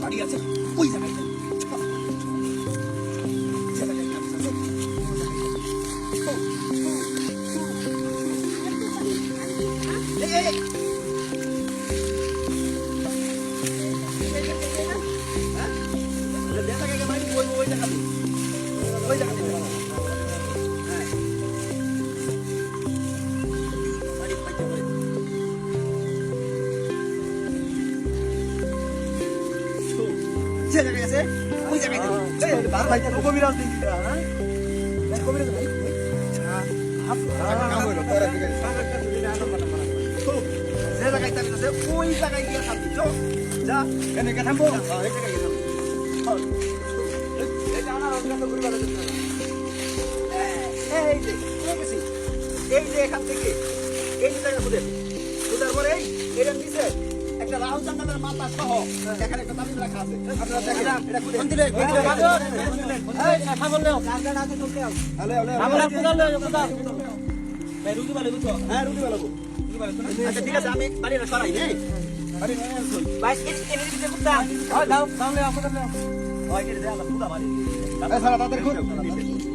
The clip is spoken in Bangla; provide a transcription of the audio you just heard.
বাড়ি আছে ওই জায়গায় ওই জায়গায় কবিরাজ দিকে কবিরাজ ভাই যে জায়গায় তাকে ওই জায়গায় গিয়ে থাকবি যা এনে কে থাকবো এই জায়গায় গিয়ে থাকবো এটা আমার অঙ্গটা করে বলা যাবে এই যে গেছি এই যে এখান থেকে এই যে জায়গা খুঁজে খুঁজার পরে এর নিচে একটা রাহুল চান্দালের মাথা সহ এখানে একটা তাবিজ রাখা আছে আপনারা দেখেন এটা খুঁজে কোন দিলে এই ছাগল নাও গার্ডেন আছে চলতে আও আমরা কোদাল লও কোদাল ভাই রুগী ভালো বুঝছো হ্যাঁ রুগী ভালো আচ্ছা ঠিক আছে আমি বাড়িটা সরাই হ্যাঁ বাড়ি ভাই এনে দিতে কুত্তা দাও দাও দাও লে আপনাদের নাও ওই যে দাও কুদা বাড়ি এই সারা তাদের খুদ